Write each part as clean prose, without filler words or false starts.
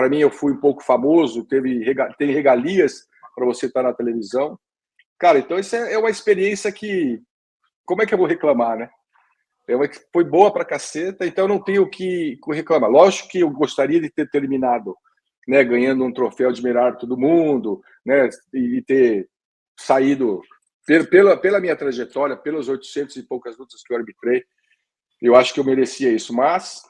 para mim eu fui um pouco famoso, tem regalias para você estar na televisão. Cara, então isso é uma experiência que, como é que eu vou reclamar, né? Foi boa pra caceta, então eu não tenho o que reclamar. Lógico que eu gostaria de ter terminado, né, ganhando um troféu de melhor árbitro do mundo, né, e ter saído pela minha trajetória, pelas 800 e poucas lutas que eu arbitrei, eu acho que eu merecia isso, mas...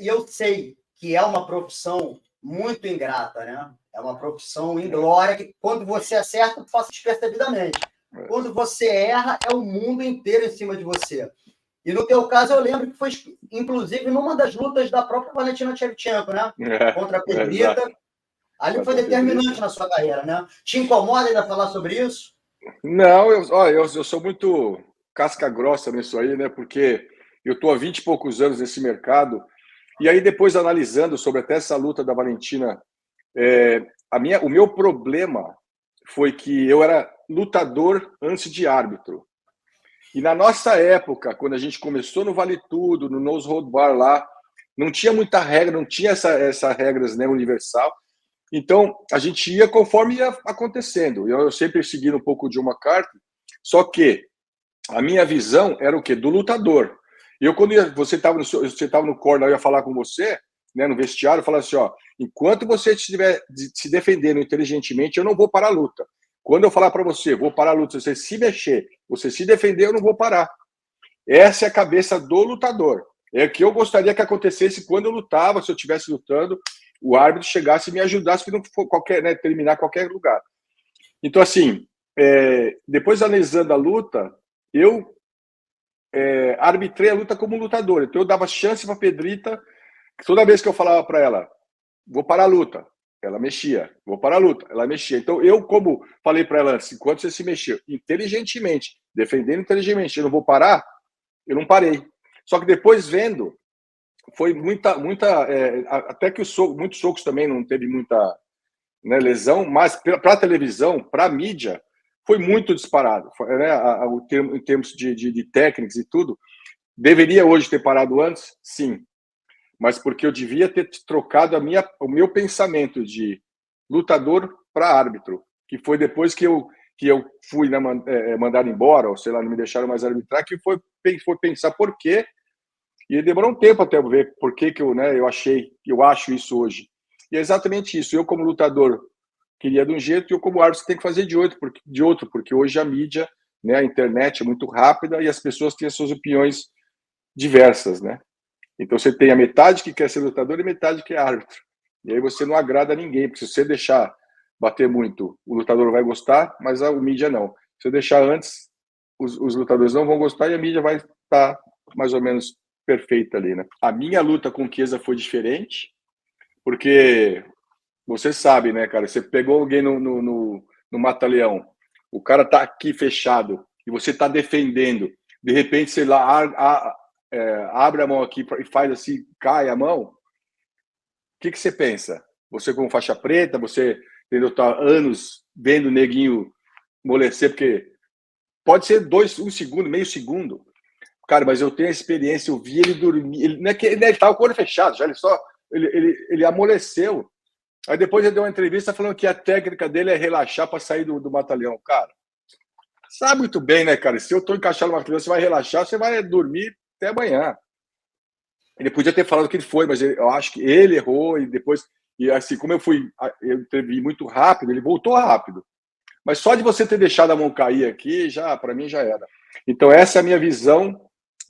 E eu sei que é uma profissão muito ingrata, né? É uma profissão inglória que, quando você acerta, passa despercebidamente. Quando você erra, é o mundo inteiro em cima de você. E no teu caso, eu lembro que foi, inclusive, numa das lutas da própria Valentina Shevchenko, né? Contra a Pedrita. Ali foi determinante na sua carreira, né? Te incomoda ainda falar sobre isso? Não, eu sou muito casca grossa nisso aí, né? Porque eu estou há 20 e poucos anos nesse mercado. E aí, depois, analisando sobre até essa luta da Valentina, o meu problema foi que eu era lutador antes de árbitro. E na nossa época, quando a gente começou no Vale Tudo, no Nose Hold Bar lá, não tinha muita regra, não tinha essa regras, né, universal. Então, a gente ia conforme ia acontecendo. Eu sempre segui um pouco de uma carta, só que a minha visão era o quê? Do lutador. Quando você estava no corner, eu ia falar com você, né, no vestiário, eu falava assim, ó, enquanto você estiver se defendendo inteligentemente, eu não vou parar a luta. Quando eu falar para você, vou parar a luta, você se mexer, você se defender, eu não vou parar. Essa é a cabeça do lutador. É o que eu gostaria que acontecesse quando eu lutava, se eu estivesse lutando, o árbitro chegasse e me ajudasse, que não for terminar qualquer lugar. Então, assim, depois analisando a luta, eu arbitrei a luta como lutador. Então, eu dava chance para a Pedrita, toda vez que eu falava para ela, vou parar a luta, ela mexia. Vou parar a luta, ela mexia. Então, eu, como falei para ela antes, enquanto você se mexeu inteligentemente, defendendo inteligentemente, eu não vou parar, eu não parei. Só que depois vendo, foi muita até que muitos socos também não teve muita, né, lesão, mas para a televisão, para a mídia, foi muito disparado. Né, em termos de técnicas e tudo, deveria hoje ter parado antes? Sim. Mas porque eu devia ter trocado o meu pensamento de lutador para árbitro, que foi depois que eu fui, né, mandado embora, ou sei lá, não me deixaram mais arbitrar, que foi pensar por quê. E demorou um tempo até eu ver por que eu acho isso hoje. E é exatamente isso. Eu, como lutador, queria de um jeito, e eu, como árbitro, tem que fazer de outro, porque hoje a mídia, né, a internet é muito rápida e as pessoas têm as suas opiniões diversas, né? Então você tem a metade que quer ser lutador e metade que é árbitro. E aí você não agrada a ninguém, porque se você deixar bater muito, o lutador vai gostar, mas a mídia não. Se você deixar antes, os lutadores não vão gostar e a mídia vai estar mais ou menos perfeita ali, né? A minha luta com o Chiesa foi diferente, porque você sabe, né, cara? Você pegou alguém no mata-leão, o cara tá aqui fechado e você tá defendendo. De repente, sei lá, abre a mão aqui e faz assim, cai a mão. O que você pensa? Você com faixa preta, você entendeu, tá anos vendo o neguinho amolecer, porque pode ser um segundo, meio segundo. Cara, mas eu tenho a experiência, eu vi ele dormir. Ele, não é que ele estava com o olho fechado, já ele amoleceu. Aí depois ele deu uma entrevista falando que a técnica dele é relaxar para sair do mata-leão. Cara, sabe muito bem, né, cara? Se eu estou encaixado no mata-leão, você vai relaxar, você vai dormir até amanhã. Ele podia ter falado que ele foi, mas eu acho que ele errou e depois, e assim, como eu entrevi muito rápido, ele voltou rápido. Mas só de você ter deixado a mão cair aqui, já para mim já era. Então essa é a minha visão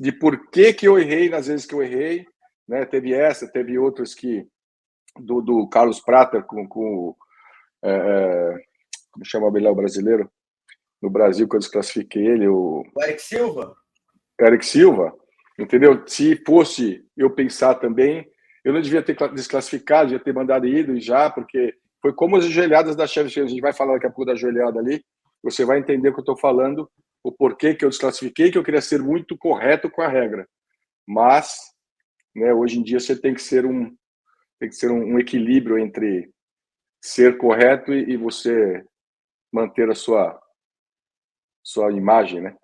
de por que eu errei nas vezes que eu errei, né? Teve outras que do Carlos Prater com como chama o brasileiro no Brasil que eu desclassifiquei ele, o Eric Silva. Eric Silva, entendeu? Se fosse eu pensar também, eu não devia ter desclassificado, devia ter mandado ido já, porque foi como as ajoelhadas da Shevchenko. A gente vai falar daqui a pouco da ajoelhada ali, você vai entender o que eu estou falando, o porquê que eu desclassifiquei, que eu queria ser muito correto com a regra. Mas, né, hoje em dia você tem que ser um equilíbrio entre ser correto e você manter a sua imagem, né?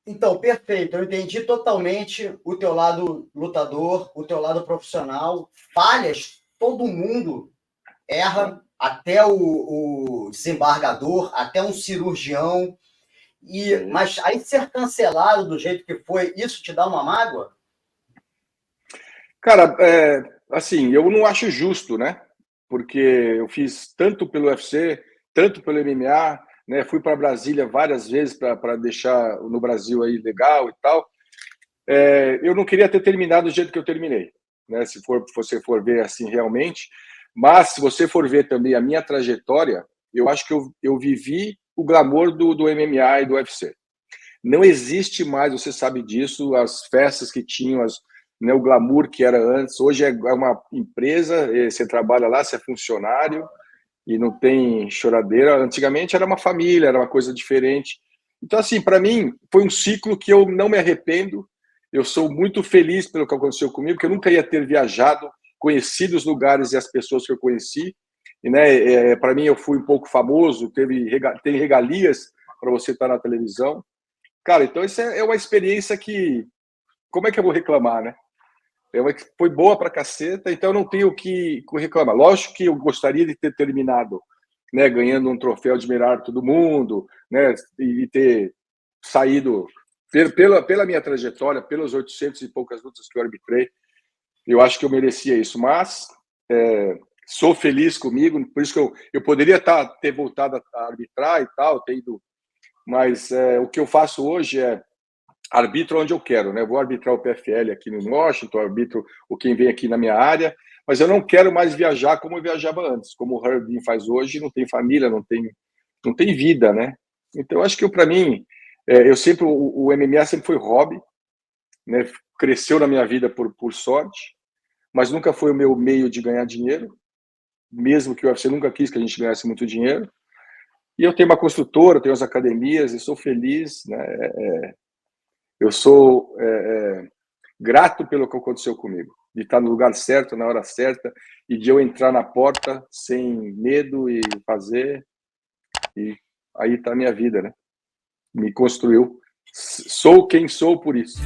Então, perfeito. Eu entendi totalmente o teu lado lutador, o teu lado profissional. Falhas todo mundo erra, até o desembargador, até um cirurgião. Mas aí ser cancelado do jeito que foi, isso te dá uma mágoa? Cara, assim, eu não acho justo, né? Porque eu fiz tanto pelo UFC, tanto pelo MMA, né? Fui para Brasília várias vezes para deixar no Brasil aí legal e tal. Eu não queria ter terminado do jeito que eu terminei, né? Se você for ver assim realmente. Mas se você for ver também a minha trajetória, eu acho que eu vivi o glamour do MMA e do UFC. Não existe mais, você sabe disso, as festas que tinham, né, o glamour que era antes. Hoje é uma empresa, você trabalha lá, você é funcionário e não tem choradeira. Antigamente era uma família, era uma coisa diferente. Então, assim, para mim, foi um ciclo que eu não me arrependo. Eu sou muito feliz pelo que aconteceu comigo, porque eu nunca ia ter viajado, conhecido os lugares e as pessoas que eu conheci. E, né, para mim, eu fui um pouco famoso, tem regalias para você estar na televisão. Cara, então isso é uma experiência que, como é que eu vou reclamar, né? Foi boa pra caceta, então eu não tenho o que reclamar. Lógico que eu gostaria de ter terminado, né, ganhando um troféu de melhor todo mundo, né, e ter saído pela minha trajetória, pelas 800 e poucas lutas que eu arbitrei. Eu acho que eu merecia isso, mas sou feliz comigo, por isso que eu poderia ter voltado a arbitrar e tal, ter ido, mas o que eu faço hoje é arbitro onde eu quero, né? Vou arbitrar o PFL aqui no Washington, arbitro quem vem aqui na minha área, mas eu não quero mais viajar como eu viajava antes, como o Herbin faz hoje, não tem família, não tem vida, né? Então, eu acho que para mim, eu sempre, o MMA sempre foi hobby, né? Cresceu na minha vida por sorte, mas nunca foi o meu meio de ganhar dinheiro, mesmo que o UFC nunca quis que a gente ganhasse muito dinheiro. E eu tenho uma construtora, tenho as academias, e sou feliz, né? Eu sou grato pelo que aconteceu comigo, de estar no lugar certo, na hora certa, e de eu entrar na porta sem medo e fazer. E aí está a minha vida, né? Me construiu. Sou quem sou por isso.